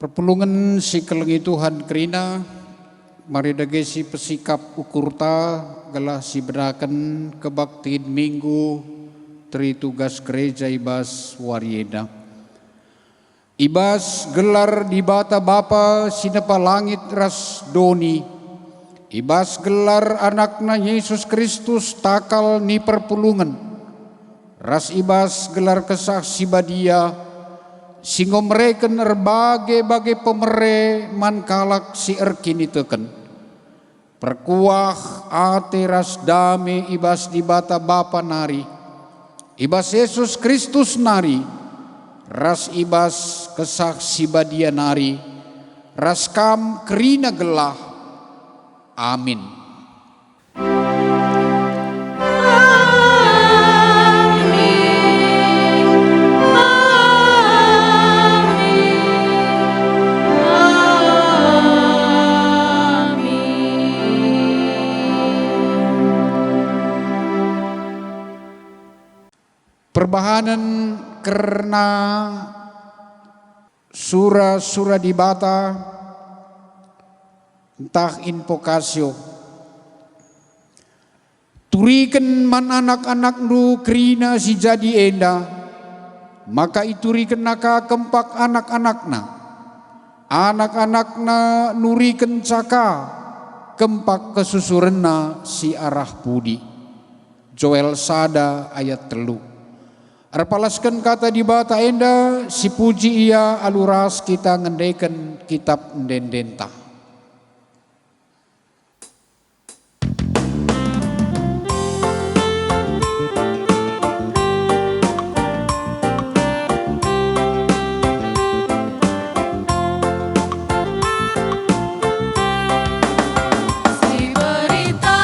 Perpulungan si kelengi Tuhan kerina, mari dagesi pesikap ukurta gelah si bedakan kebaktiin minggu tri tugas gereja ibas warieda. Ibas gelar di bata bapa sinepa langit ras doni. Ibas gelar anakna Yesus Kristus takal ni perpulungan. Ras ibas gelar kesaksi badia. Singgo mereken erbagai-bagai pemere mankalak si erkini teken. Perkuah ate ras dame ibas di bata bapa nari. Ibas Yesus Kristus nari. Ras ibas kesaksi badia nari. Ras kam kerina gelah. Amin. Perbahanan karena sura di bata entah invokasio turiken man anak-anak nu kerina si jadi enda maka ituriken naka kempak anak-anakna nuriken caka kempak kesusurenna si arah budi. Joel Sada ayat 3. Arpalaskan kata di bata enda si puji ia aluras kita ngendeken kitab ndendenta. Si berita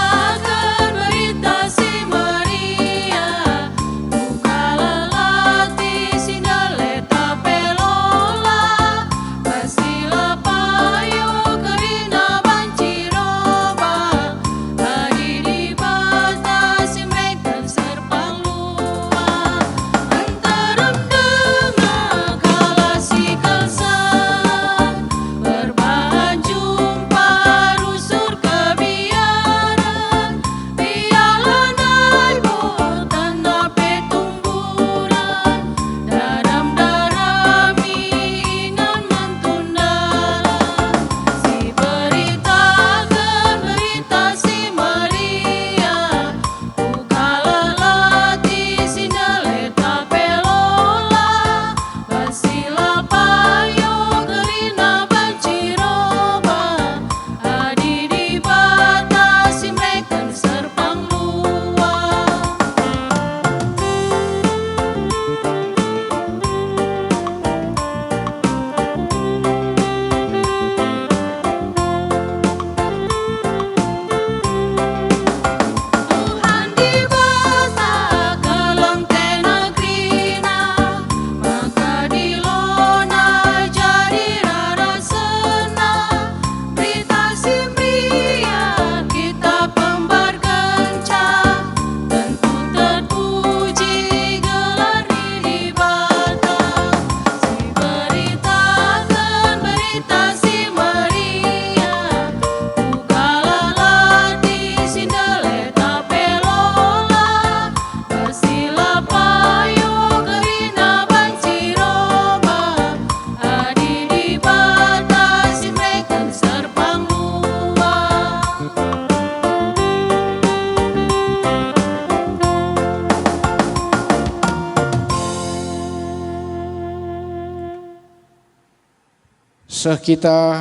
Seh kita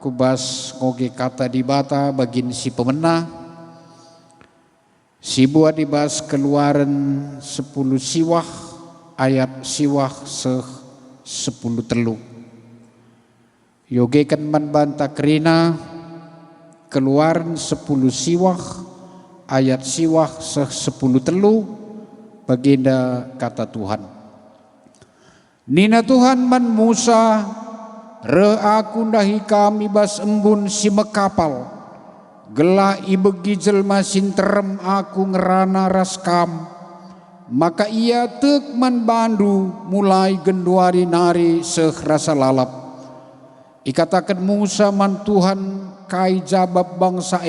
kubas ngoge kata di bata bagin si pemenah. Si buat dibahas keluaran 10 siwah ayat siwah seh 10 telu. Yogekan man banta kerina keluaran 10 siwah ayat siwah seh 10 telu baginda kata Tuhan. Nina Tuhan man Musa re aku dahi kami bas embun si mekapal gelah ibegi jelma sinterem aku ngerana raskam maka ia tek man bandu mulai genduari nari seh rasa lalap. Ikatakan Musa man Tuhan kai jabab bangsa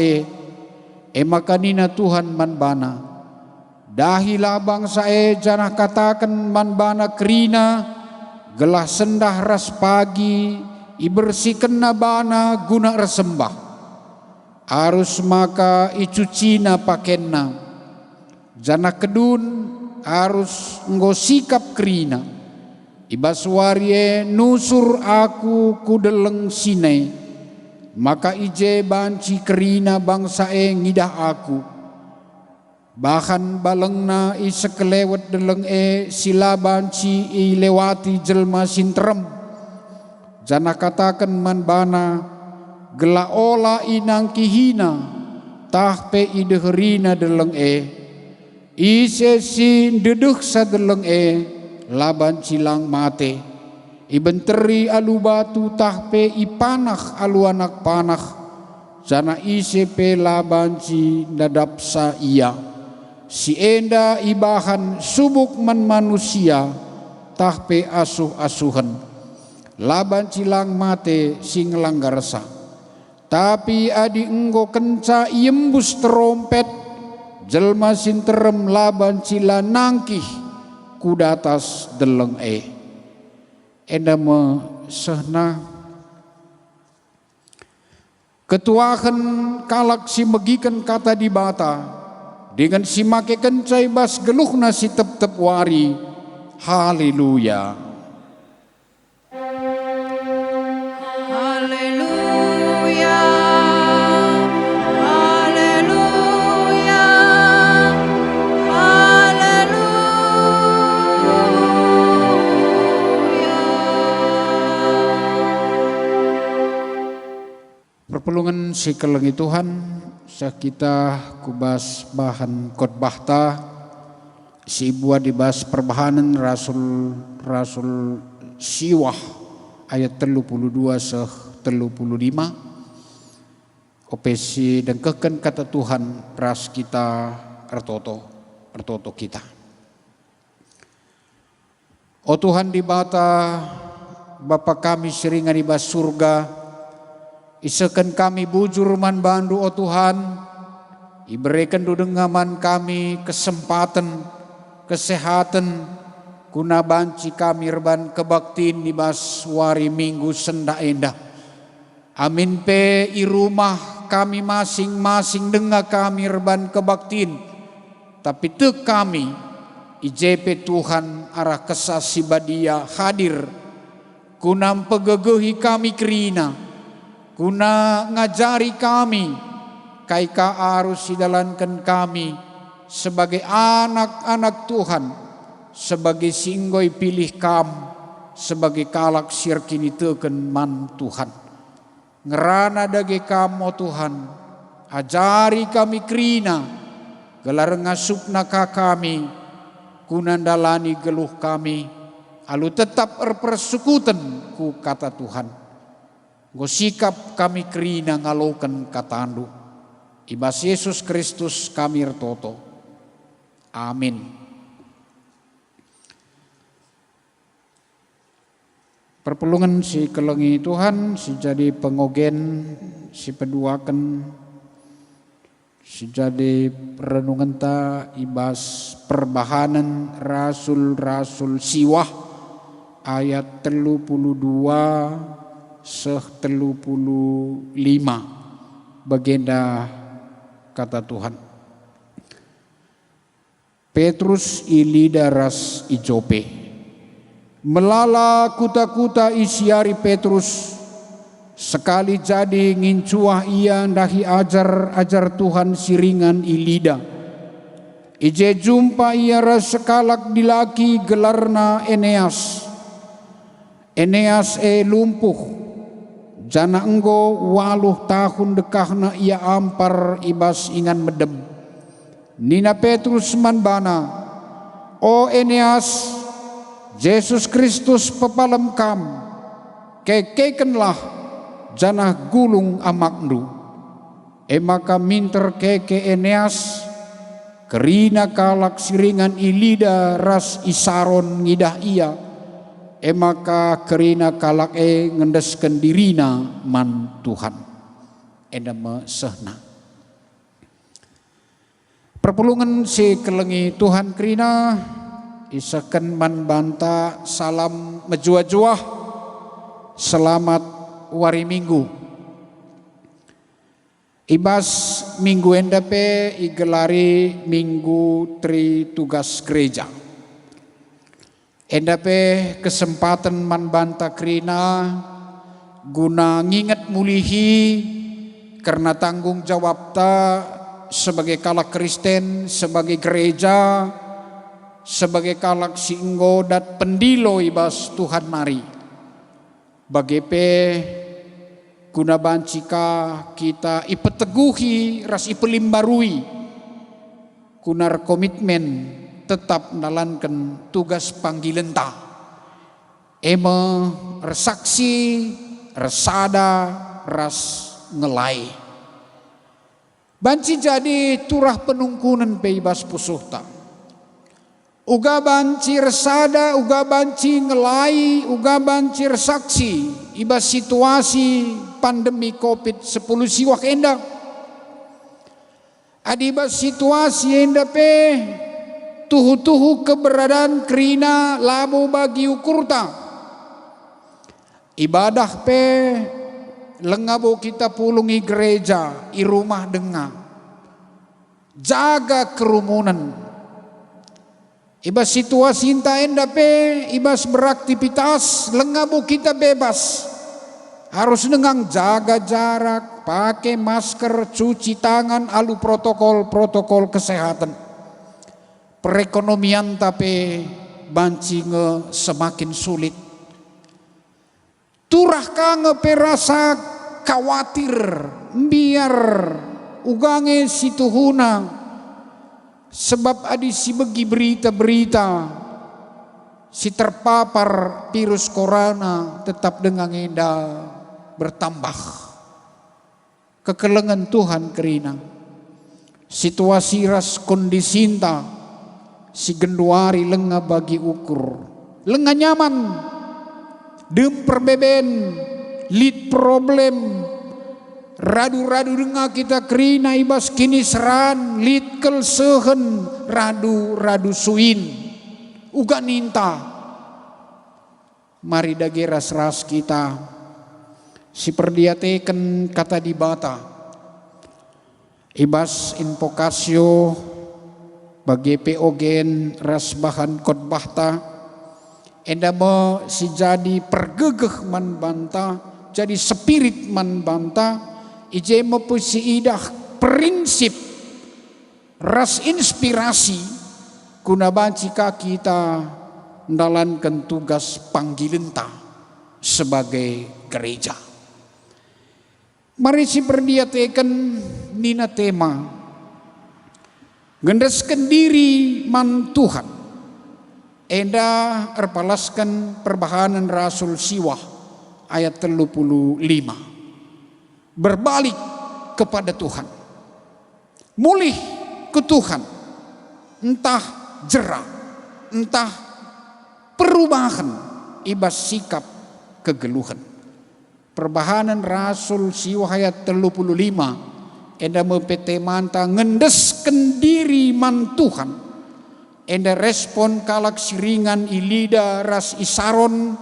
maka nina Tuhan man bana dahilah bangsa janah katakan man bana kerina gelah sendah ras pagi ibersihkan nabana guna resembah arus maka icucina pakenna jana kedun arus nggo sikap kerina ibaswarie nusur aku kudeleng sine maka ije banci kerina bangsa ngidah aku bahan balengna isekelewet deleng sila banci lewati jelma sinterem jana katakan man bana gela ola inang kihina tah pe ideherina deleng ise sin dedeh sadeleng laban cilang mate ibenteri alu batu tah pe ipanah alu anak panah jana ise pe labanci dadapsa iya si enda ibahan subuk man manusia tah pe asuh-asuhan laban cilang mate sing langgarsa. Tapi adi enggo kenca iembus terompet jelma sinterem laban cila nangkih kudatas deleng enda me sehna ketuahan kalak si megikan kata di bata dengan si make kencai bas geluhna si tep-tep wari haleluya. Perpulungan si kelengi Tuhan kita kubas bahan khotbah ta si buat dibahas perbahanan Rasul siwah ayat 32 seh 35 opesi dan keken kata Tuhan ras kita ertoto kita. O Tuhan di bata Bapa kami seringan di bas surga isakan kami bujur man bandu o Tuhan iberikan dudengaman kami kesempatan kesehatan guna banci kami reban kebaktin di bas wari minggu senda endah amin pe i rumah kami masing-masing dengar kami reban kebaktin tapi te kami IJP Tuhan arah kesasi badia hadir kunam pegegehi kami kerina guna ngajari kami kaika arus sidalankan kami sebagai anak-anak Tuhan sebagai singgoi pilih kam sebagai kalak sirkini teken man Tuhan ngerana dage kam o Tuhan ajari kami kerina gelar ngasupna ka kami kunandalani geluh kami alu tetap persekutan ku kata Tuhan. Go sikap kami kerina ngalokan katandu. Ibas Yesus Kristus kami ertoto. Amin. Perpulungan si kelengi Tuhan, si jadi pengogen, si peduakan, si jadi renungan ta ibas perbahanan rasul-rasul siwah ayat 32 seh 35 bagenda kata Tuhan. Petrus ilidaras ijope melala kuta-kuta isiari Petrus Sekali jadi ngincuah ia ndahi ajar Tuhan siringan ilida. Ije jumpa ia sekalak dilaki gelarna Eneas. Eneas lumpuh. Jana enggo 8 tahun dekahna ia ampar ibas ingan medem. Nina Petrus manbana, "O Eneas, Yesus Kristus pepalem kam, kekekenlah janah gulung amaknu." Emaka minter keke Eneas, kerina kalak siringan ilida ras isaron ngidah ia. Emaka kerina kalak ngendesken dirina man Tuhan. Endama sehna. Perpulungan si kelengi Tuhan kerina, isaken man banta salam mejuah-juah, selamat wari minggu. Ibas minggu endape igelari minggu tri tugas gereja. Endape kesempatan man banta krina guna nginget mulihi karena tanggung jawab ta sebagai kalak Kristen, sebagai gereja, sebagai kalak singgo dat pendilo ibas Tuhan mari. Bagepe guna bancika kita ipeteguhi ras ipelimbarui kunar komitmen tetap nalankan tugas panggilan ta. Eme resaksi, resada, ras ngelai. Banci jadi turah penungkunan peibas pusuhta. Uga banci resada, uga banci ngelai, uga banci resaksi ibas situasi pandemi COVID-10 siwak endak. Adibas situasi endak pe tuhu-tuhu keberadaan kerina labu bagi ukurta. Ibadah pe lengabo kita pulungi gereja i rumah dengar. Jaga kerumunan. Ibas situasi inta enda pe ibas beraktivitas lengabo kita bebas. Harus dengan jaga jarak, pakai masker, cuci tangan, alu protokol kesehatan. Perekonomian tapi banci semakin sulit. Turah kange perasa khawatir biar ugange situhuna sebab adi si begi berita-berita si terpapar virus corona tetap dengan enda bertambah. Kekelengan Tuhan kerina situasi ras kondisinta si genduari lenga bagi ukur lenga nyaman dem perbeben lead problem radu-radu dengar kita kerina ibas kini seran lead kel sehen radu suin uga ninta mari dagera seras kita si perdiateken kata di bata ibas invokasio bagi peogen ras bahan khotbahta endama si jadi pergegeh man banta jadi spirit man banta ije mepusi idah prinsip ras inspirasi guna bancika kita mendalankan tugas panggilan ta sebagai gereja. Mari si berdiatekan nina tema gendeskan diri man Tuhan. Enda erpalaskan perbahanan Rasul Siwah ayat 35. Berbalik kepada Tuhan. Mulih ke Tuhan. Entah jerah, entah perubahan ibas sikap kegeluhan. Perbahanan Rasul Siwah ayat 35 enda mempete manta ngendesken diri man Tuhan. Enda respon kalak siringan ilida ras isaron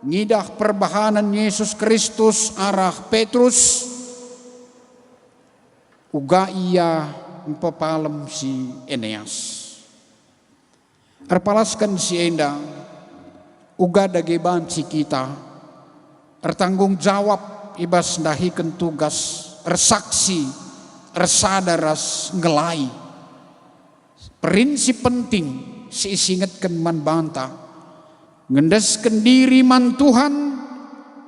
ngidah perbahanan Yesus Kristus arah Petrus uga ia empepalem si Eneas. Erpalaskan si enda uga dage banci kita bertanggung jawab ibas dahikan tugas ersaksi ersadaras ngelai prinsip penting si isingatkan man banta ngendeskan diri man Tuhan,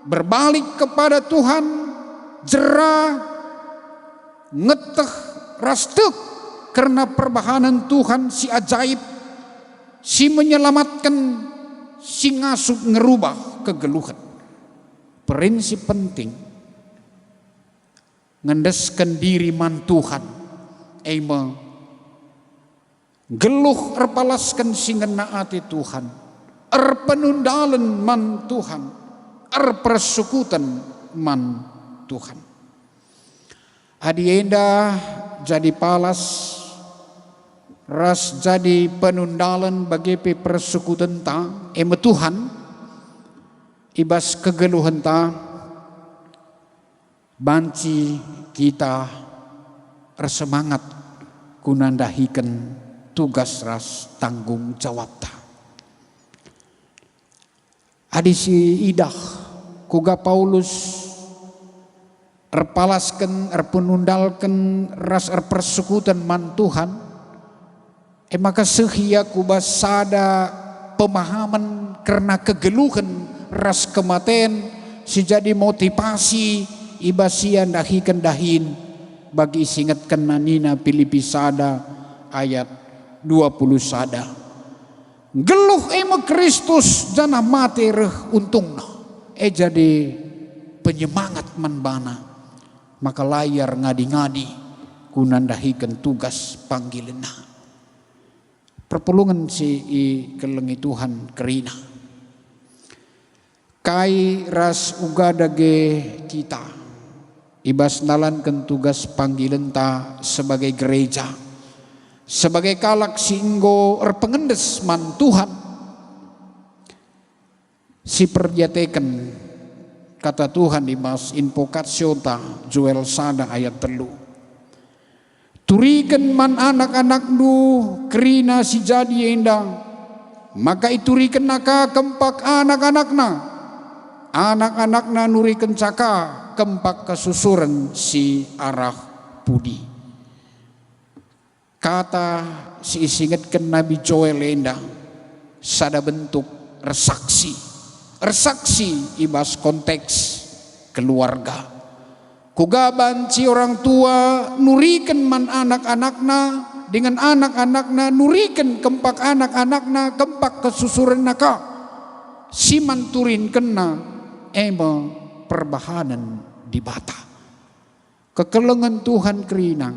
berbalik kepada Tuhan, jerah ngeteh rastek karena perbahanan Tuhan si ajaib, si menyelamatkan, si ngasup ngerubah kegeluhan. Prinsip penting ngendeskan diri man Tuhan, ema geluh erpalaskan si ngenaati Tuhan, erpenundalan man Tuhan, erpersukutan man Tuhan. Adienda jadi palas ras jadi penundalan bagi persukutan ta ema Tuhan ibas kegeluhan ta banci kita ersemangat kunandahikan tugas ras tanggung jawab ta. Adisi idah kuga Paulus erpalaskan erpenundalkan ras erpersukutan man Tuhan, maka sehia kubas sada pemahaman karena kegeluhan ras kematian si jadi motivasi ibasian dahikan dahin bagi singatkan nanina Filipi sada ayat 20 sada. Geluh ema Kristus jana mati reh untungna jadi penyemangat man bana, maka layar ngadi-ngadi kunandahikan tugas panggilenna. Perpulungan si kelengi Tuhan kerina kai ras uga dage kita ibas nalankan tugas panggilen ta sebagai gereja, sebagai kalak singgo erpengendes man Tuhan, si perjateken kata Tuhan di mas invokasio ta Joel sada ayat 3. Turikan man anak-anak du kerina si jadi endang, maka iturikan naka kempak anak-anakna nurikan caka kempak kesusuran si arah budi. Kata si isingatkan Nabi Joel endang sada bentuk ersaksi ibas konteks keluarga. Kugaban si orang tua nurikan man anak-anakna dengan anak-anakna nurikan kempak anak-anakna kempak kesusuran naka si manturin kena ema perbahanan di bata. Kekelengan Tuhan kerinang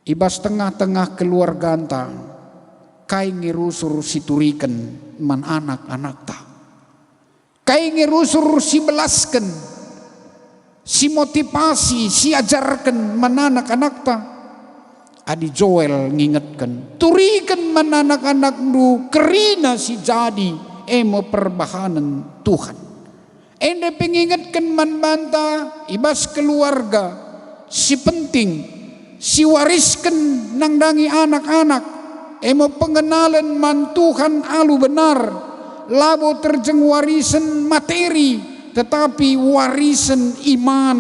ibas tengah-tengah keluarga anta kai ngirusur siturikan man anak-anak ta, kai ngirusur si belaskan, si motivasi, si ajarkan man anak-anak ta. Adi Joel ngingetkan turikan man anak-anak du kerina si jadi emo perbahanan Tuhan. Ende pengingatkan man banta ibas keluarga si penting si wariskan nangdangi anak-anak emo pengenalan man Tuhan alu benar labo terjeng warisan materi tetapi warisan iman,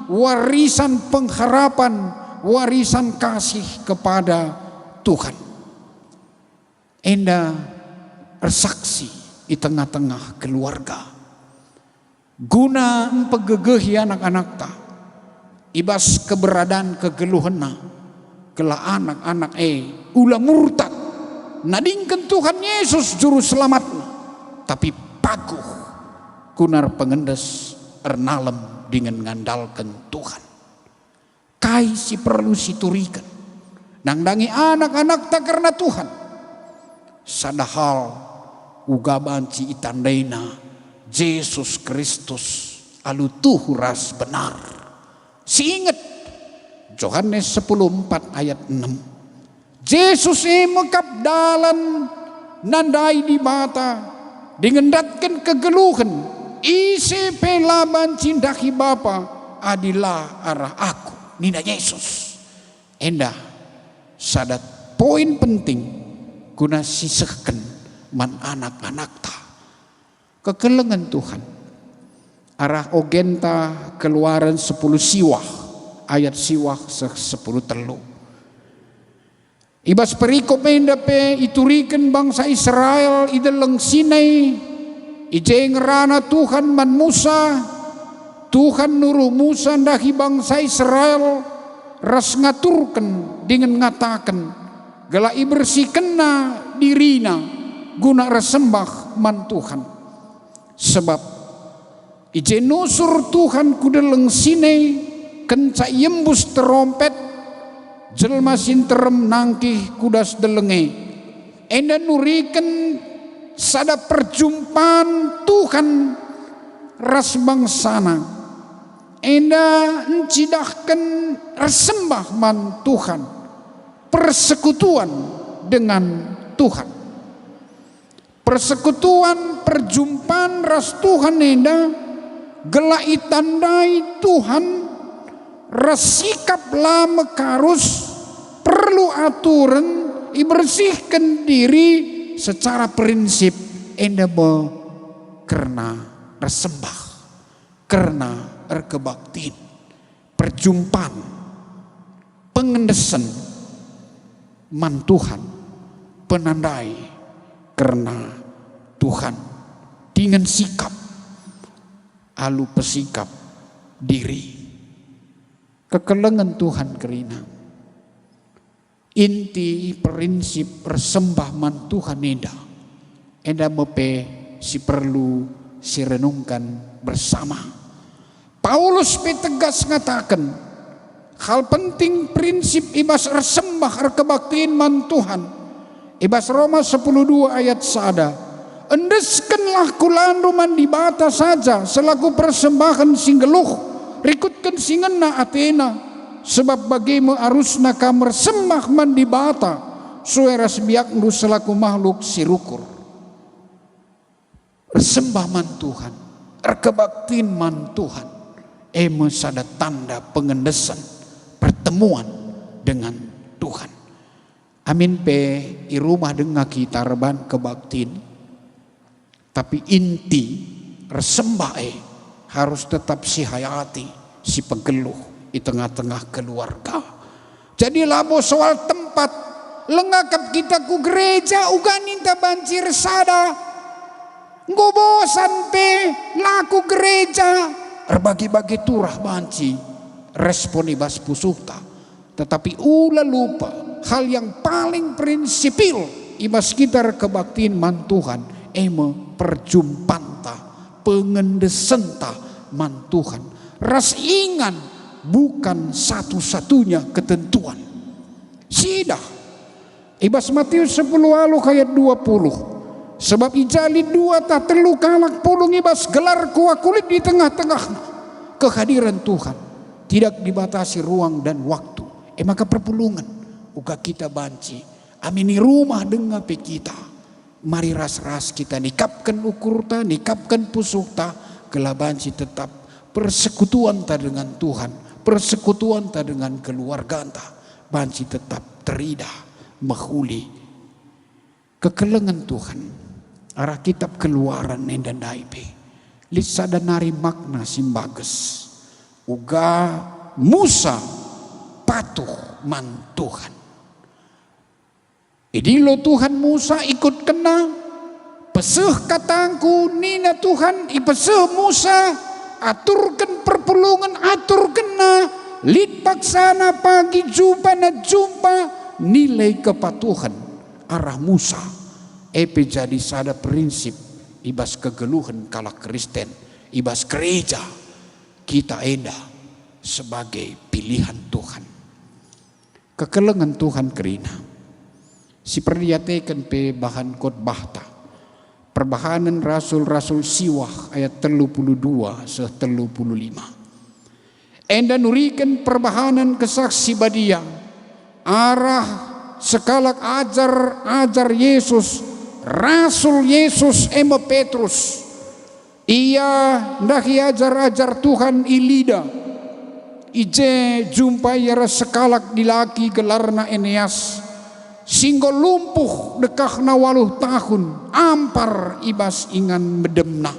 warisan pengharapan, warisan kasih kepada Tuhan. Enda bersaksi di tengah-tengah keluarga guna empegegehi anak-anak ta ibas keberadaan kegeluhena kela anak-anak ulah murtad nadingkan Tuhan Yesus juru selamatna, tapi paguh kunar pengendes ernalem dengan ngandalkan Tuhan. Kai si perlu siturikan nangdangi anak-anak tak karena Tuhan. Sadahal ugaban ci itandaina Yesus Kristus alu tuhuras benar. Si ingat Yohanes 10:4 ayat 6. Yesus mekap dalan nandai di mata dingendatkan kegeluhan isi pelaban cindaki Bapa adilah arah aku nina Yesus. Endah sadat poin penting guna sisehkan man anak-anak ta kekelengan Tuhan arah ogenta Keluaran 10 siwah ayat siwah 10 telu. Ibas perikop endape ituriken bangsa Israel ideleng Sinai ijeng rana Tuhan man Musa, Tuhan nuru Musa ndahi bangsa Israel ras ngaturken dengan ngatakan gala ibersihkenna dirina guna resembah man Tuhan. Sebab ije nusur Tuhan kudeleng Sinai kenca yembus terompet jelma sinterem nangkih kudas delenge enda nuriken sada perjumpaan Tuhan ras bangsana enda encidahkan resembah man Tuhan, persekutuan dengan Tuhan, persekutuan perjumpaan ras Tuhan enda gela itandai Tuhan ras sikap lama karus perlu aturan ibersihkan diri secara prinsip enda karena resembah, karena erkebaktin, perjumpaan, pengendesan man Tuhan, penandai karena Tuhan dengan sikap alu pesikap diri kekelengan Tuhan kerina inti prinsip persembah man Tuhan enda mepe si perlu si renungkan bersama. Paulus tegas ngatakan hal penting prinsip ibas resembah kebaktian man Tuhan. Ibas Roma 10:2 ayat sada. Endeskanlah kulandu man dibata saja selaku persembahan singgeluh rikutkan singena Athena sebab bagimu arusna kamar sembah man dibata suara sebiakmu selaku makhluk sirukur. Resembah man Tuhan, kebaktian man Tuhan. Sada tanda pengendesan pertemuan dengan Tuhan. Amin pe i rumah dengar kita reban kebaktin. Tapi inti resembah harus tetap si hayati si pegeluh di tengah-tengah keluarga. Jadi labo soal tempat lengakap kita ku gereja uga ninta banjir sada. Ngobosan pe laku gereja erbagi-bagi turah banci respon ibas pusukta, tetapi ula lupa hal yang paling prinsipil ibas kita kebaktian man Tuhan perjumpanta pengendesenta man Tuhan ras ingan bukan satu-satunya ketentuan sidah ibas Matius 10 ayat 20. Sebab ijali dua tak telu kalak pulung ibas gelar kuah kulit di tengah-tengah kehadiran Tuhan tidak dibatasi ruang dan waktu. Maka perpulungan uga kita banci amini rumah dengar pe kita mari ras-ras kita nikapkan ukurta nikapkan pusukta gela banci tetap persekutuan ta dengan Tuhan, persekutuan ta dengan keluarga ta banci tetap terida mahuli kekelengan Tuhan. Arah kitab Keluaran dan daipe lisada nari makna simbages uga Musa patuh man Tuhan. Idilo Tuhan Musa ikut kena peseh katangku nina Tuhan ipeseh Musa aturkan perpulungan atur kena lid paksana pagi jumpa na jumpa nilai kepatuhan arah Musa. Jadi sada prinsip ibas kegeluhan kala Kristen ibas gereja kita enda sebagai pilihan Tuhan kekelengan Tuhan kerina si perlihatkan pe bahan khotbah ta perbahanan rasul-rasul siwah ayat 32 35 enda nurikan perbahanan kesaksi badia arah sekalak ajar Yesus Rasul Yesus Petrus ia ndahi ajar Tuhan ilida ije jumpai yara sekalak dilaki gelarna Eneas singgo lumpuh dekahna 8 tahun ampar ibas ingan medemna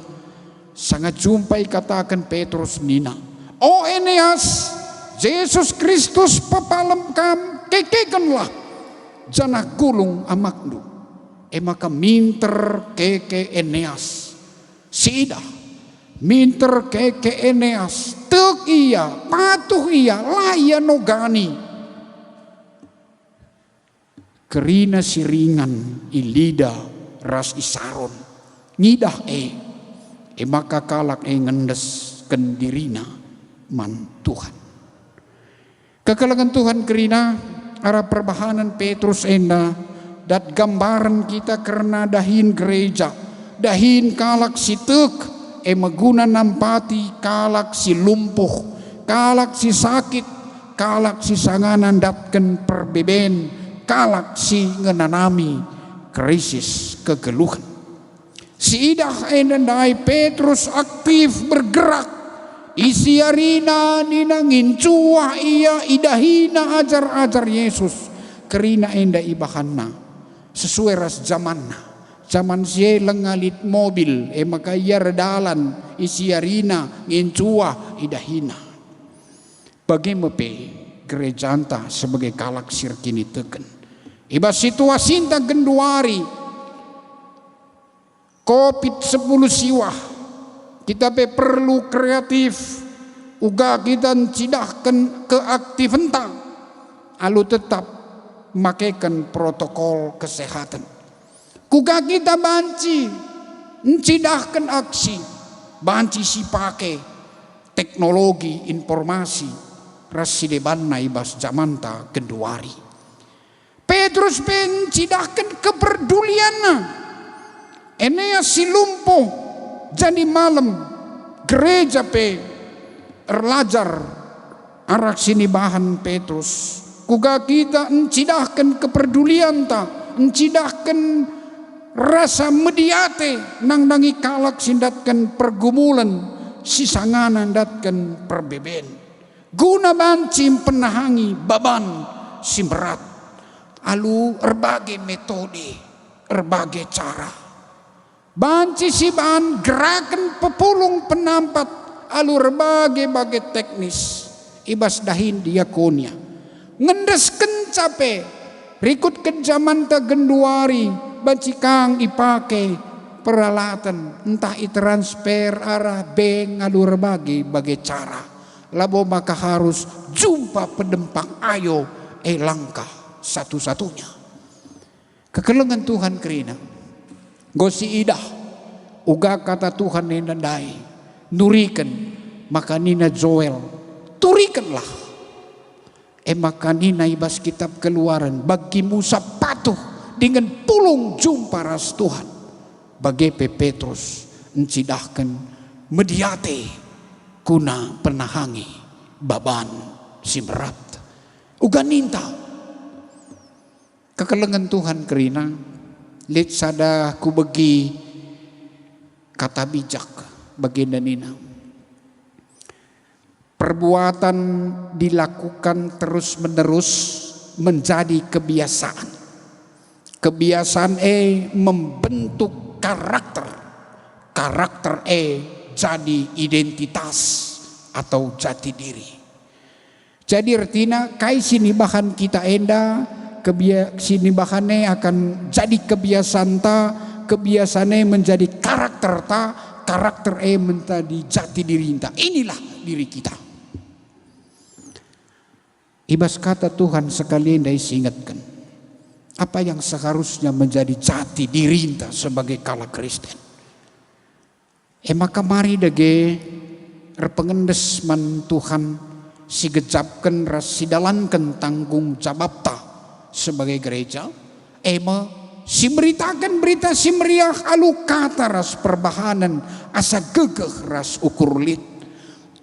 sangat jumpai katakan Petrus nina, "O Eneas, Yesus Kristus papalem kam kekekanlah janah gulung amaknu." Maka minter keke Eneas sidah minter keke Eneas tek iya patuh iya laya nogani kerina siringan ilida ras isaron ngidah maka kalak ngendes kendirina man Tuhan. Kekalangan Tuhan kerina arah perbahanan Petrus enda dat gambaran kita karena dahin gereja, dahin kalak si tek maguna nampati kalak si lumpuh, kalak si sakit, kalak si sanganan datken perbeben, kalak si ngenanami krisis kegeluhan. Si idah endandai Petrus aktif bergerak, isi arina nina ngincuah ia idahina ajar-ajar Yesus kerina enda ibahanna sesuai ras zamanna. Zaman sie lengalit mobil maka ia redalan isi arina ngincuah idahina. Bagaimana gereja anta sebagai kalak sirkini teken iba situasi anta genduari COVID-10 siwah kita perlu kreatif uga kita cidahkan keaktifentan alu tetap makaikan protokol kesehatan. Kuga kita banci cidahkan aksi banci si pakai teknologi informasi rasideban naibas jamanta genduari. Petrus pencidahkan kepedulianna. Eneas si lumpuh jadi malam gereja erlajar arak sini bahan Petrus. Kuga kita encidahkan kepedulian ta, encidahkan rasa mediate nang nangi kalak sindatkan pergumulan sisanganan datkan perbeben. Guna banci penahangi baban simberat. Alu berbagai metode, berbagai cara. Banci si bahan gerakan pepulung penampat alu berbagai teknis. Ibas dahin diakonia. Ngendes kencape rikut ke zaman ta genduari bancikang ipake peralatan entah transfer arah bank alur bagai cara labo maka harus jumpa pedempang ayo langkah satu-satunya. Kekelengan Tuhan kerina gosi idah uga kata Tuhan nendai nurikan maka nina Joel turikanlah maka nina ibas kitab Keluaran bagi Musa patuh dengan pulung jumpa ras Tuhan bagi Petrus encidahkan mediate kuna penahangi baban simrat uga ninta kekelengan Tuhan kerina lit sada ku bagi kata bijak baginda nina. Perbuatan dilakukan terus-menerus menjadi kebiasaan. Kebiasaan membentuk karakter. Karakter jadi identitas atau jati diri. Jadi artinya kai sini bahan kita enda sini bahannya akan jadi kebiasaan ta, kebiasaannya menjadi karakter ta, karakter menjadi jati diri ta. Inilah diri kita. Ibas kata Tuhan sekali yang diingatkan apa yang seharusnya menjadi jati diri kita sebagai kalak Kristen. Maka mari dage repengendes man Tuhan si gejapkan ras si dalankan tanggung jawab ta sebagai gereja. Si beritakan berita si meriah alu kata ras perbahanan asa gegeh ras ukur lit.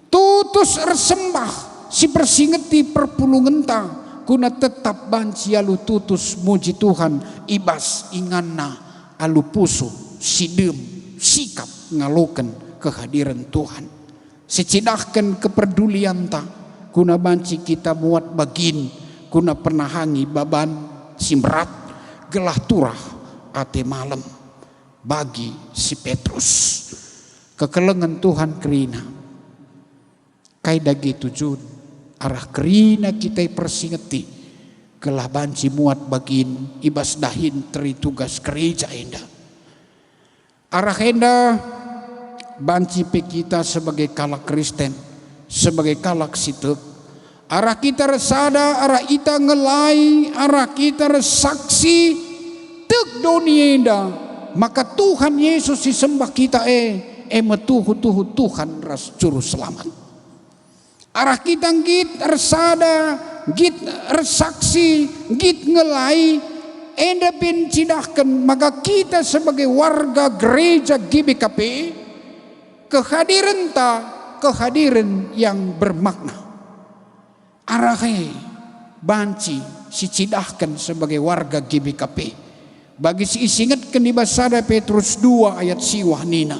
Tutus ersembah si persingeti perpulungan ta kuna tetap banci alu tutus muji Tuhan ibas inganna alu pusu sidem sikap ngalukan kehadiran Tuhan secidahkan kepedulian ta kuna banci kita muat bagin kuna penahangi baban simrat gelah turah ate malam bagi si Petrus kekelengan Tuhan kerina kai dagi tujun arah kerina kita persingeti gelah banci muat bagin ibas dahin teri tugas gereja enda arah enda banci pe kita sebagai kalak Kristen sebagai kalak sitek arah kita resada arah ita ngelai arah kita resaksi tek dunia enda maka Tuhan Yesus disembah kita metuhu Tuhan ras juru selamat arah kita git resada git resaksi git ngelai enda pin cidahkan maka kita sebagai warga gereja GBKP kehadiran yang bermakna arah banci si cidahkan sebagai warga GBKP bagi si isingatkan di Basada Petrus 2 ayat siwah nina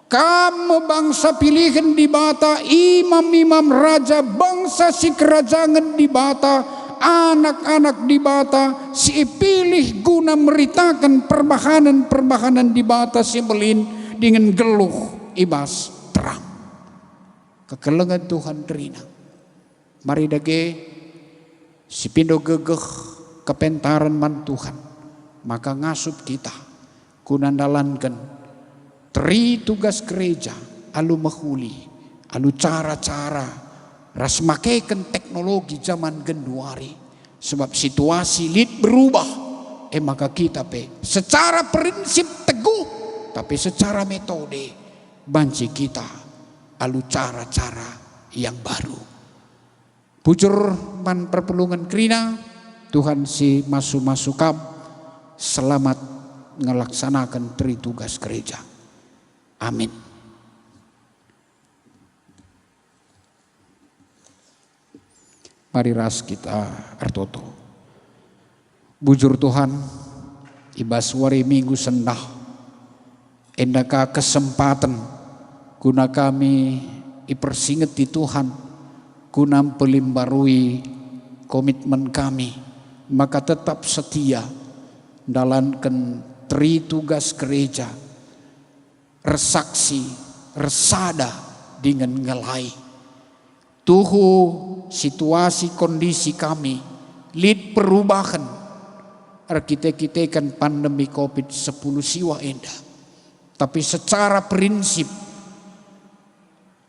kamu bangsa pilihan di bata imam-imam raja bangsa si kerajaan di bata anak-anak di bata si pilih guna meritakan perbahanan di bata si belin dengan geluh ibas terang kekelengan Tuhan terina mari dage si pindo gegeh kepentaran man Tuhan maka ngasup kita kunandalankan teri tugas gereja alu mahuli alu cara-cara ras makaikan teknologi zaman genduari sebab situasi lid berubah maka kita secara prinsip teguh tapi secara metode banci kita alu cara-cara yang baru bujur man perpelungan kerina Tuhan si masuk-masukam selamat ngelaksanakan teri tugas gereja. Amin. Mari ras kita artoto. Bujur Tuhan, ibas wari minggu sendah, endaka kesempatan guna kami ipersingeti Tuhan, guna pelimbarui komitmen kami, maka tetap setia dalankan teri tugas gereja. Resaksi, resada dengan ngelai. Tuhu situasi kondisi kami lid perubahan. Kita kan pandemi COVID-10 siwa enda. Tapi secara prinsip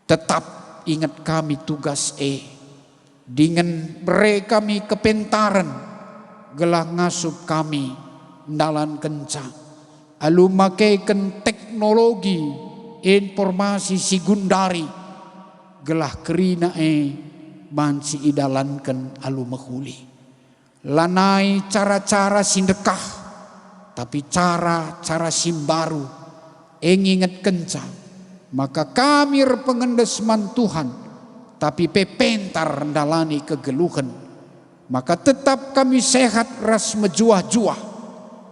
tetap ingat kami tugas dengan beri kami kepentaran gelah ngasup kami dalan kencang. Alu makaikan teknologi informasi sigundari gelah kerina banci idalankan alu mahuli lanai cara-cara sindekah tapi cara simbaru ingat kencang maka kami pengendesman Tuhan tapi pepentar ndalani kegeluhan maka tetap kami sehat ras mejuah-juah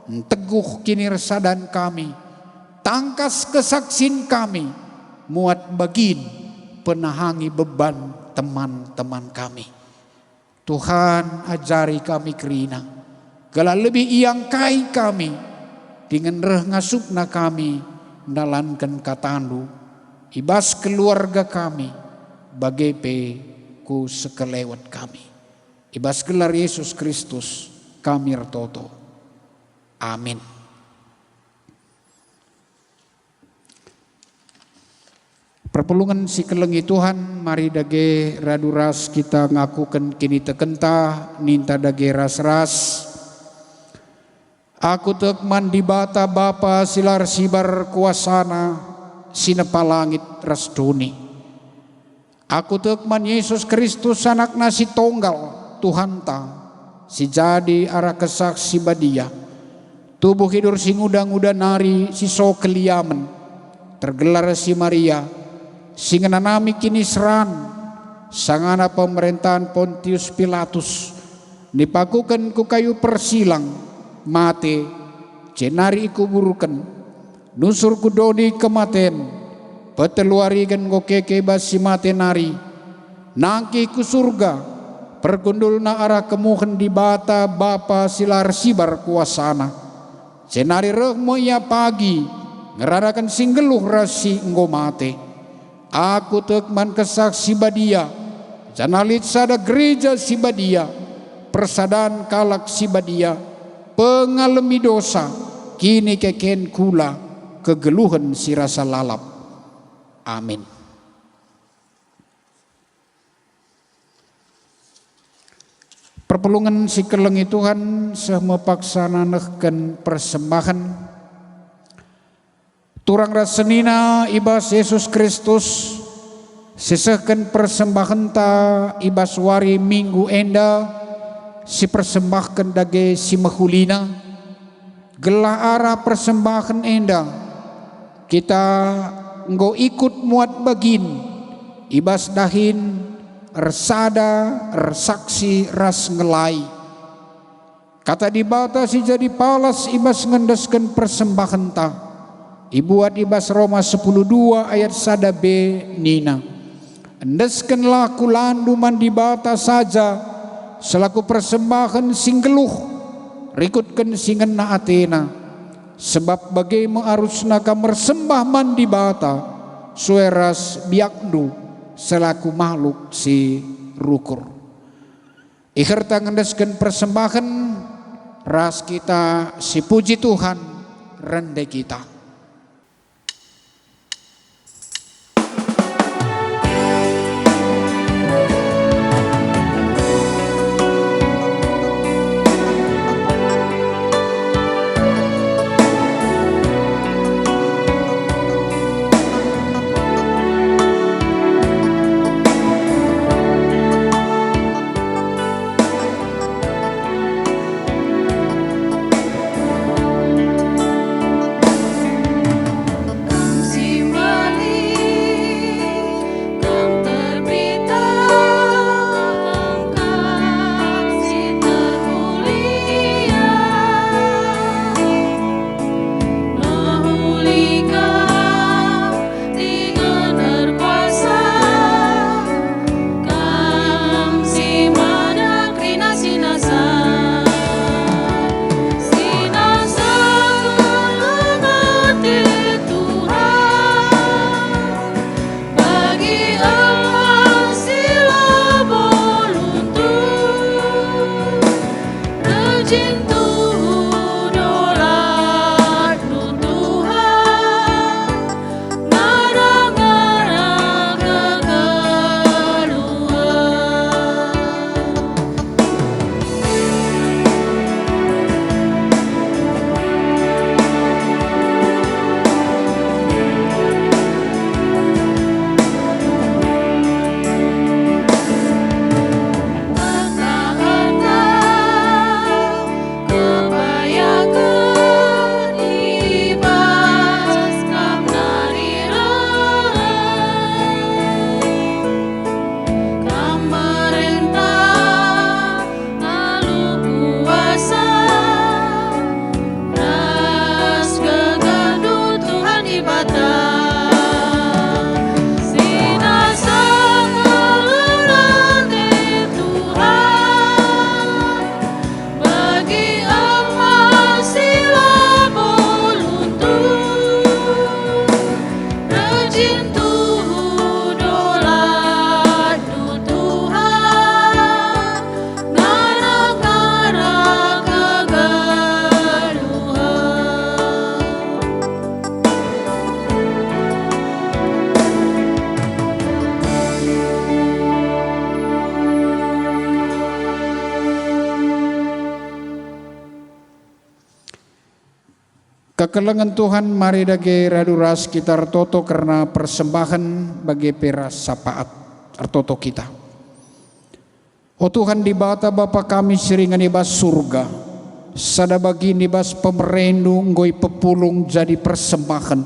teguh kini resadan kami tangkas kesaksin kami muat bagin penahangi beban teman-teman kami Tuhan ajari kami kerina gala lebih iangkai kami dengan reh ngasupna kami nalankan katandu ibas keluarga kami bagepe ku sekelewat kami ibas gelar Yesus Kristus kami retoto. Amin. Perpelungan si kelengi Tuhan, mari dage raduras kita ngakukan kini tekenta, ninta dage ras-ras. Aku tekman di bata Bapa silar sibar kuasana, sinepa langit ras duni. Aku tekman Yesus Kristus anak nasi tonggal Tuhan ta, si jadi arah kesaksi badia. Tubuh hidur si ngudang-udah nari si so keliamen tergelar si Maria si ngenanami kini seran sangana pemerintahan Pontius Pilatus dipakukan ku kayu persilang mate cenari ikuburukan nusur kudoni kematen peteluari gen ngokeke basi mate nari nangki ku surga pergundulna arah kemuhen di bata Bapa silar sibar kuasana Senari rehmo ya pagi ngeranakan singgeluh rasi enggo mate. Aku tekman kesaksi badia, janalit sada gereja si badia, persadaan kalak si badia, pengalami dosa, kini keken kula, kegeluhan si rasa lalap. Amin. Perpulungan si kelengi Tuhan sehmepaksananekeun persembahan turang rasenina ibas Yesus Kristus sisehkeun persembahan ta ibas wari minggu enda si persembahkeun dage si mahulina gelah arah persembahan enda kita enggo ikut muat bagin ibas dahin ersada ersaksi ras ngelai kata dibatasi jadi palas ibas ngendeskeun persembahan ta ibuat ibas Roma 10:2 ayat 1b nina endeskenlah kulandu mandibata saja selaku persembahan singgeluh rikutkeun singena atena sebab bagai mengarusna kamar sembah mandibata sueras biakdu selaku makhluk si rukur ikhirta ngendeskeun persembahan ras kita si puji Tuhan rende kita. Kekelengan Tuhan mari dage raduras kita artoto karena persembahan bagi peras sapaat artoto kita. Oh Tuhan di bata Bapa kami seringan ibas surga, sada bagi nibas pemerendu ngoi pepulung jadi persembahan,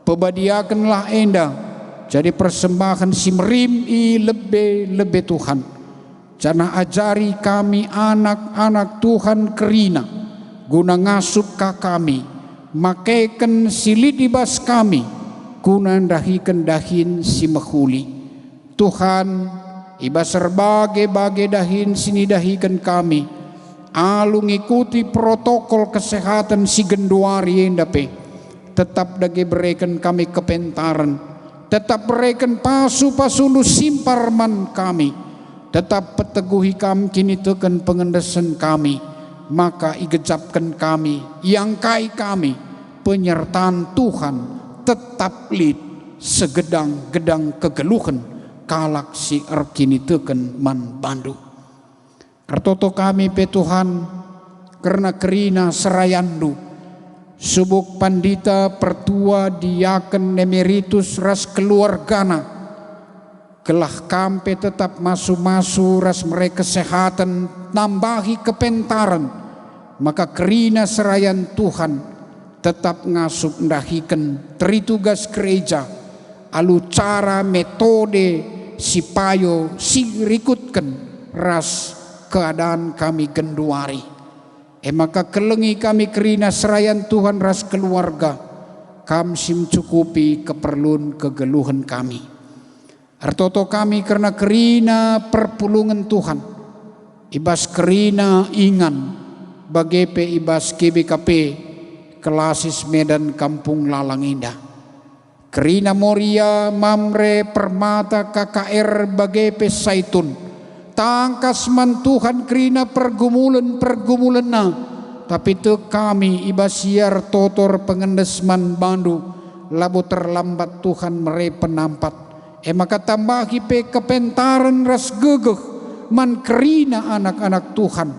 pebadiakanlah enda jadi persembahan si merim i lebih Tuhan. Jana ajari kami anak-anak Tuhan kerina, guna ngasup ka kami, makaikan silit ibas kami, guna dahikan dahin si mahuli. Tuhan, ibas berbagai dahin sini dahikan kami, alu ngikuti protokol kesehatan si genduari endape, tetap dage berikan kami kepentaran, tetap berikan pasu-pasulu simparman kami, tetap peteguhi kami kini tekan pengendesan kami, maka igejapkan kami, yang kai kami, penyertaan Tuhan tetap lid segedang-gedang kegeluhan kalak si erkini teken man bandu. Kartoto kami pe Tuhan, karena kerina serayandu subuk pandita pertua diaken emeritus ras keluargana gelah kampe tetap masu-masu ras mereka kesehatan nambahi kepentaran, maka kerina serayan Tuhan tetap ngasup ndahiken teritugas gereja alu cara metode sipayo si rikutken ras keadaan kami genduari. Maka kelengi kami kerina serayan Tuhan ras keluarga, kami mencukupi keperluan kegeluhan kami. Artoto kami karena kerina perpulungan Tuhan, ibas kerina ingan bagepe ibas KBKP Kelasis Medan Kampung Lalang Indah, kerina Moria Mamre Permata KKR bagepe Saitun, tangkas man Tuhan kerina pergumulan na, tapi te kami ibasiar totor pengendesman bandu labu terlambat Tuhan mere penampat. Maka tambahi pe kepentaran ras gegeh man kerina anak-anak Tuhan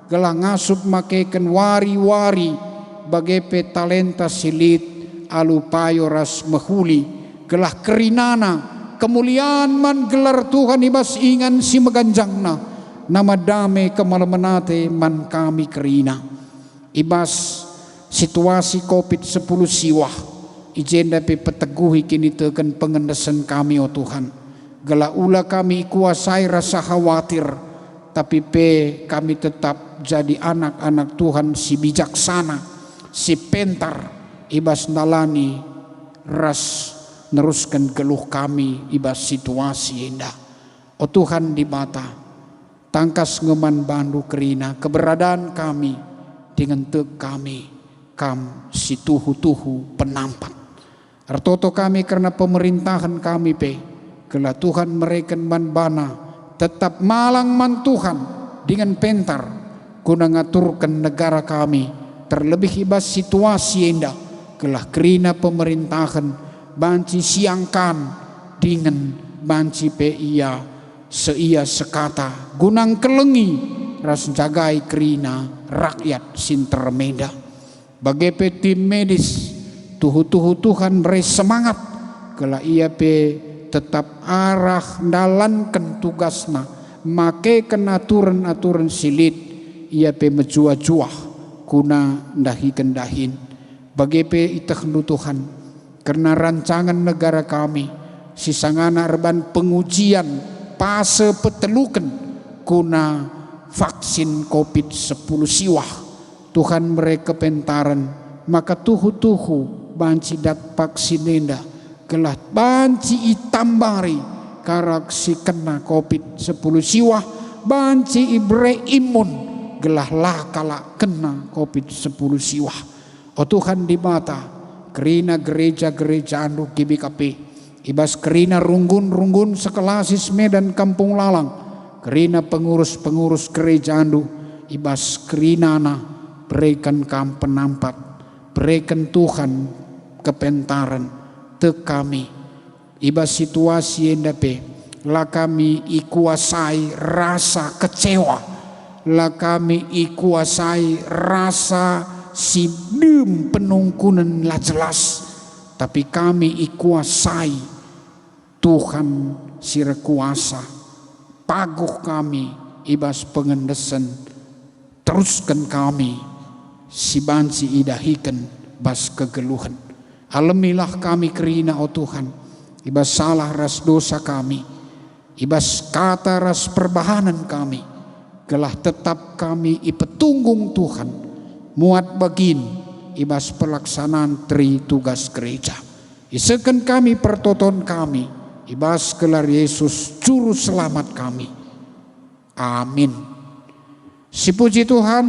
gelah ngasup makeken wari-wari bagepe talenta silit alupayo ras mehuli gelah kerinana kemuliaan man gelar Tuhan ibas ingan si meganjangna nama dame kemalemenate man kami kerina ibas situasi COVID-10 siwah ijenda pe peteguhi kini tekan pengendesan kami oh Tuhan, gela ula kami kuasai rasa khawatir, tapi pe kami tetap jadi anak-anak Tuhan si bijaksana, si pentar, ibas nalani ras neruskan geluh kami ibas situasi indah. Oh Tuhan di mata, tangkas ngeman bandu kerina keberadaan kami dengan tek kami kam si tuhu-tuhu penampat. Artoto kami karena pemerintahan kami pe, kela Tuhan mereka man bana tetap malang man Tuhan dengan pentar guna ngaturkan negara kami terlebih ibas situasi indah kelah kerina pemerintahan banci siangkan dengan banci pe ia seia sekata gunang kelengi ras jagai kerina rakyat sintermeda bagepe tim medis tuhu-tuhu Tuhan beri semangat kala ia pe tetap arah dalankan tugasna make kenaturan-aturan silit ia pe menjua-juah kuna ndahi-kendahin bagepe itahnu Tuhan karena rancangan negara kami sisangana reban pengujian fase peteluken kuna vaksin COVID-10 siwah Tuhan mereka pentaran maka tuhu-tuhu banci dat vaksinenda kelah banci itambari karak si kena COVID-10 siwah banci ibre imun gelah lah kala kena COVID-10 siwah. Oh Tuhan di mata kerina gereja-gereja anu GBKP ibas kerina runggun-runggun sekelasis Medan Kampung Lalang kerina pengurus-pengurus gereja anu ibas kerina na berikan kam penampat berikan Tuhan kepentaran te kami ibas situasi endape la kami ikuasai rasa kecewa la kami ikuasai rasa si dem penungkunan la jelas tapi kami ikuasai Tuhan sira kuasa paguh kami ibas pengendesan teruskan kami si banci idahikan bas kegeluhan alamilah kami kerina oh Tuhan ibas salah ras dosa kami ibas kata ras perbahanan kami gelah tetap kami ipetunggung Tuhan muat bagin ibas pelaksanaan tri tugas gereja iseken kami pertoton kami ibas gelar Yesus juru selamat kami amin. Si puji Tuhan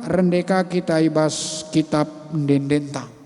rendeka kita ibas kitab ndendenta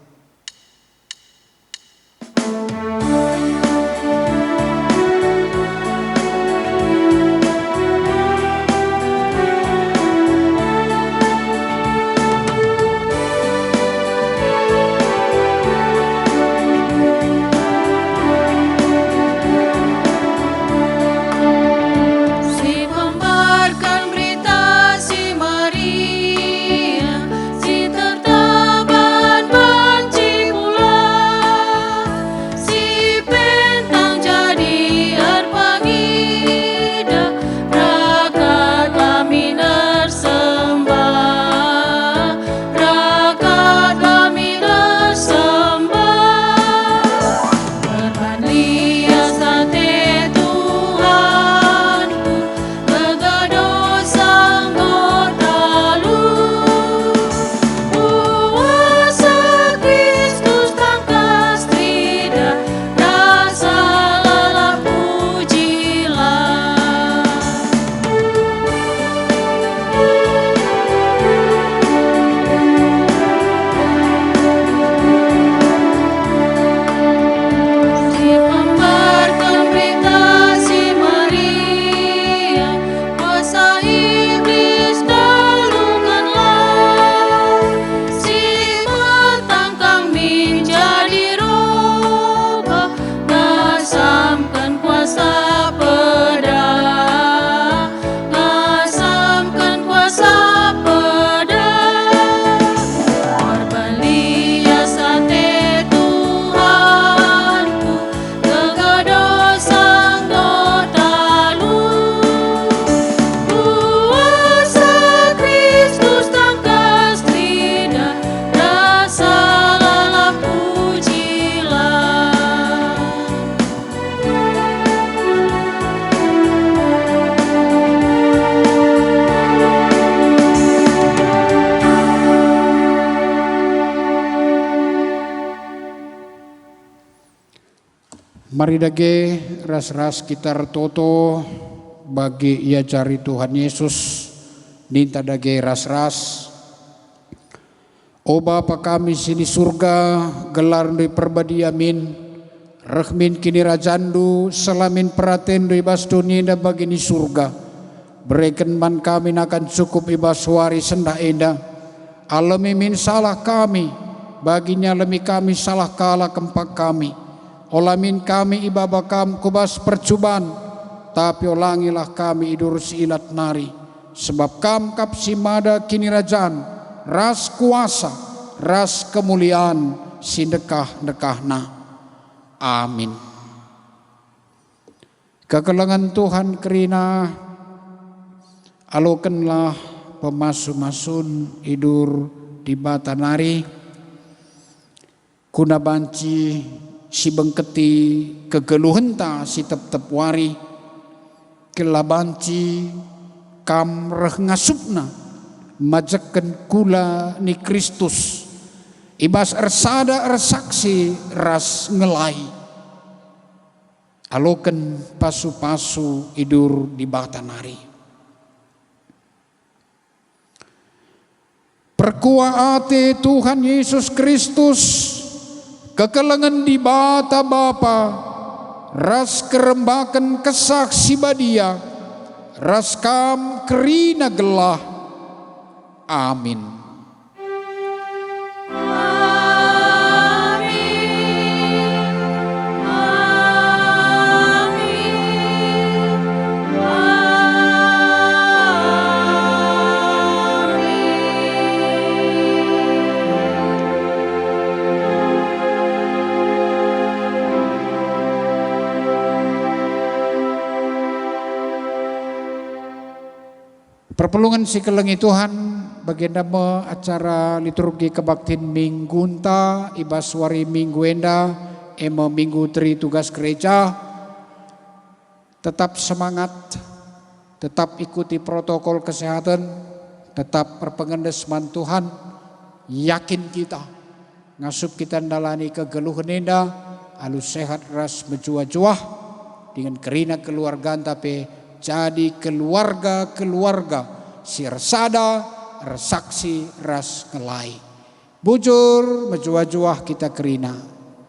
Mari dage ras-ras kita toto bagi ia cari Tuhan Yesus ninta dage ras-ras. O Bapa kami sini surga, gelar di perbadi amin, rehmin kini rajandu, selamin peratendu ibas dunia bagi ni surga. Berikan man kami akan cukup ibas wari sendah enda, alami min salah kami, baginya lemi kami salah kala kempak kami. Olamin kami ibaba kam kubas percubaan, tapi olangilah kami idur siilat nari. Sebab kam kapsi mada kini rajan, ras kuasa, ras kemuliaan, sindekah-dekahna. Amin. Kekelengan Tuhan kerina, alokenlah pemasu-masun idur di batanari, kuna banci si bengketi kegeluhenta si tep-tep wari, kelabanci kam reh ngasupna, majaken kula ni Kristus ibas ersada ersaksi ras ngelai aloken pasu-pasu idur di batanari. Perkua ate Tuhan Yesus Kristus kekelengan di bata Bapa ras kerembakan kesaksi badia ras kam kerina gelah. Amin. Perpelungan si kelengi Tuhan bagian acara liturgi kebaktian minggunta ibas wari minggu enda emo minggu tri tugas gereja. Tetap semangat, tetap ikuti protokol kesehatan, tetap perpengendes man Tuhan. Yakin kita ngasup kita ndalani kegeluhan enda alus sehat ras menjuah-juah dengan kerina keluargaan tapi jadi keluarga si resada, resaksi, ras ngelai. Bujur, menjuah-juah kita kerina.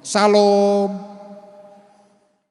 Salam.